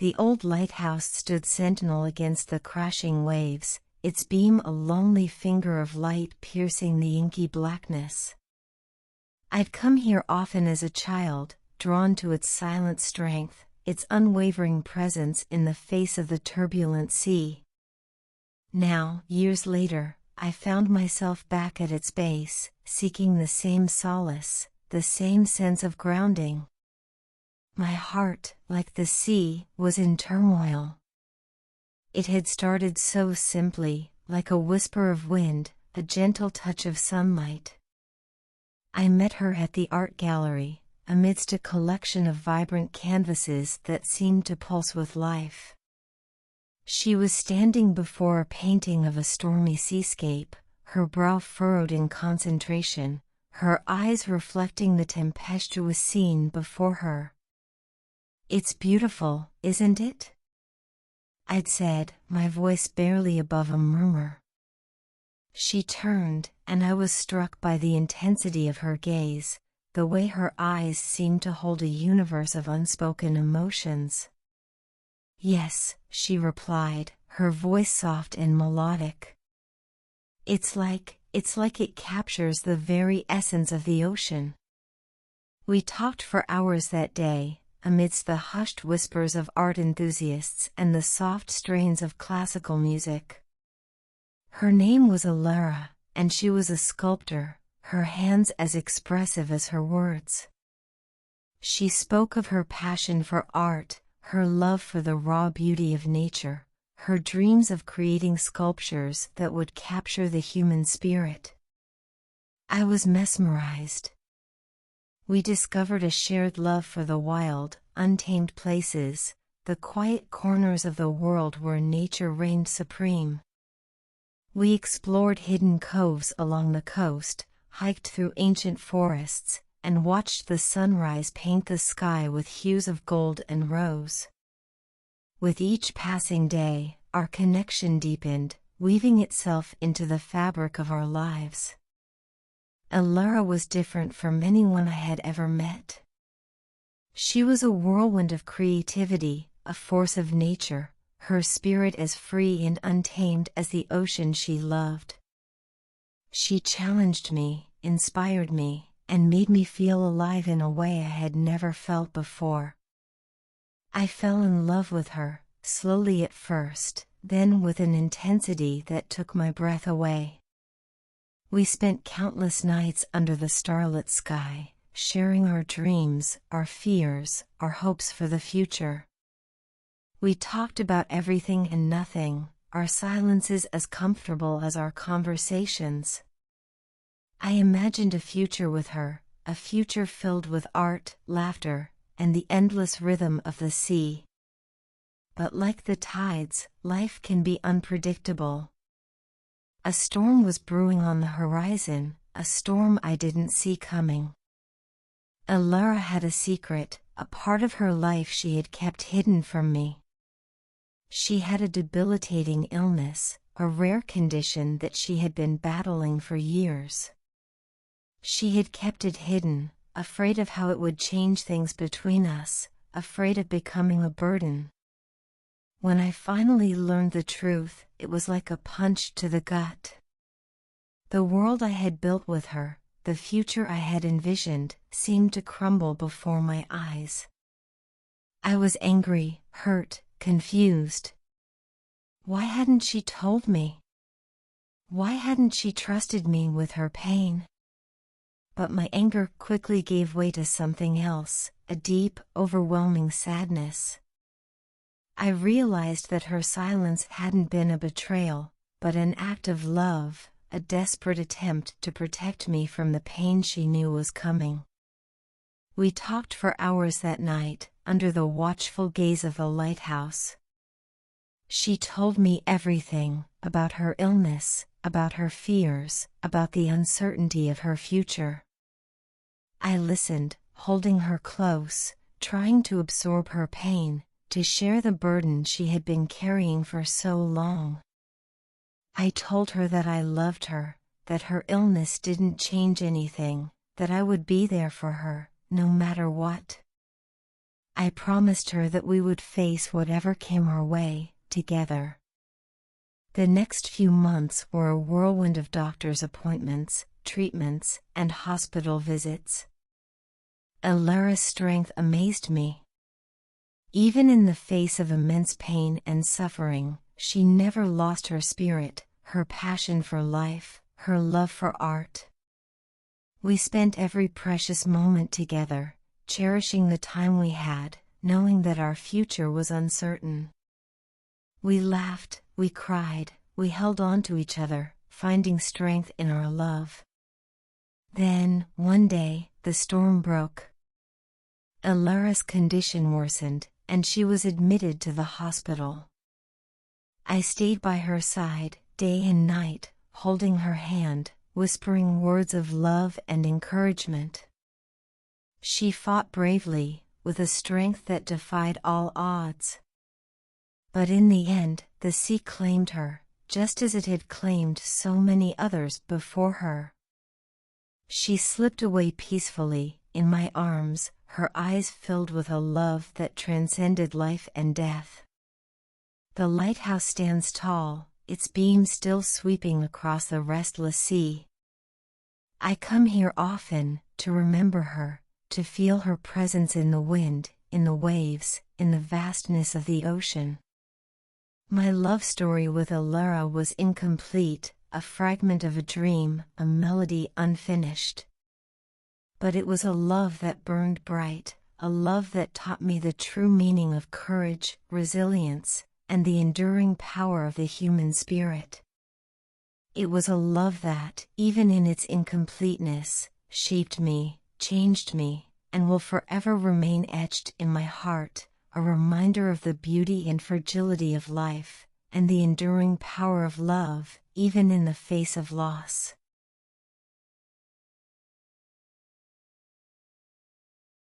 The old lighthouse stood sentinel against the crashing waves, its beam a lonely finger of light piercing the inky blackness. I'd come here often as a child, drawn to its silent strength, its unwavering presence in the face of the turbulent sea. Now, years later, I found myself back at its base, seeking the same solace, the same sense of grounding. My heart, like the sea, was in turmoil. It had started so simply, like a whisper of wind, a gentle touch of sunlight. I met her at the art gallery, amidst a collection of vibrant canvases that seemed to pulse with life. She was standing before a painting of a stormy seascape, her brow furrowed in concentration, her eyes reflecting the tempestuous scene before her. "It's beautiful, isn't it?" I'd said, my voice barely above a murmur. She turned, and I was struck by the intensity of her gaze, the way her eyes seemed to hold a universe of unspoken emotions. "Yes," she replied, her voice soft and melodic. It's like it captures the very essence of the ocean." We talked for hours that day, amidst the hushed whispers of art enthusiasts and the soft strains of classical music. Her name was Alara, and she was a sculptor, her hands as expressive as her words. She spoke of her passion for art, her love for the raw beauty of nature, her dreams of creating sculptures that would capture the human spirit. I was mesmerized. We discovered a shared love for the wild, untamed places, the quiet corners of the world where nature reigned supreme. We explored hidden coves along the coast, hiked through ancient forests, and watched the sunrise paint the sky with hues of gold and rose. With each passing day, our connection deepened, weaving itself into the fabric of our lives. Alara was different from anyone I had ever met. She was a whirlwind of creativity, a force of nature, her spirit as free and untamed as the ocean she loved. She challenged me, inspired me, and made me feel alive in a way I had never felt before. I fell in love with her, slowly at first, then with an intensity that took my breath away. We spent countless nights under the starlit sky, sharing our dreams, our fears, our hopes for the future. We talked about everything and nothing, our silences as comfortable as our conversations. I imagined a future with her, a future filled with art, laughter, and the endless rhythm of the sea. But like the tides, life can be unpredictable. A storm was brewing on the horizon, a storm I didn't see coming. Alara had a secret, a part of her life she had kept hidden from me. She had a debilitating illness, a rare condition that she had been battling for years. She had kept it hidden, afraid of how it would change things between us, afraid of becoming a burden. When I finally learned the truth, it was like a punch to the gut. The world I had built with her, the future I had envisioned, seemed to crumble before my eyes. I was angry, hurt, confused. Why hadn't she told me? Why hadn't she trusted me with her pain? But my anger quickly gave way to something else, a deep, overwhelming sadness. I realized that her silence hadn't been a betrayal, but an act of love, a desperate attempt to protect me from the pain she knew was coming. We talked for hours that night, under the watchful gaze of the lighthouse. She told me everything, about her illness, about her fears, about the uncertainty of her future. I listened, holding her close, trying to absorb her pain, to share the burden she had been carrying for so long. I told her that I loved her, that her illness didn't change anything, that I would be there for her, no matter what. I promised her that we would face whatever came our way, together. The next few months were a whirlwind of doctor's appointments, treatments, and hospital visits. Alara's strength amazed me. Even in the face of immense pain and suffering, she never lost her spirit, her passion for life, her love for art. We spent every precious moment together, cherishing the time we had, knowing that our future was uncertain. We laughed, we cried, we held on to each other, finding strength in our love. Then, one day, the storm broke. Alara's condition worsened, and she was admitted to the hospital. I stayed by her side, day and night, holding her hand, whispering words of love and encouragement. She fought bravely, with a strength that defied all odds. But in the end, the sea claimed her, just as it had claimed so many others before her. She slipped away peacefully, in my arms, her eyes filled with a love that transcended life and death. The lighthouse stands tall, its beams still sweeping across the restless sea. I come here often, to remember her, to feel her presence in the wind, in the waves, in the vastness of the ocean. My love story with Alara was incomplete, a fragment of a dream, a melody unfinished. But it was a love that burned bright, a love that taught me the true meaning of courage, resilience, and the enduring power of the human spirit. It was a love that, even in its incompleteness, shaped me, changed me, and will forever remain etched in my heart, a reminder of the beauty and fragility of life, and the enduring power of love, even in the face of loss.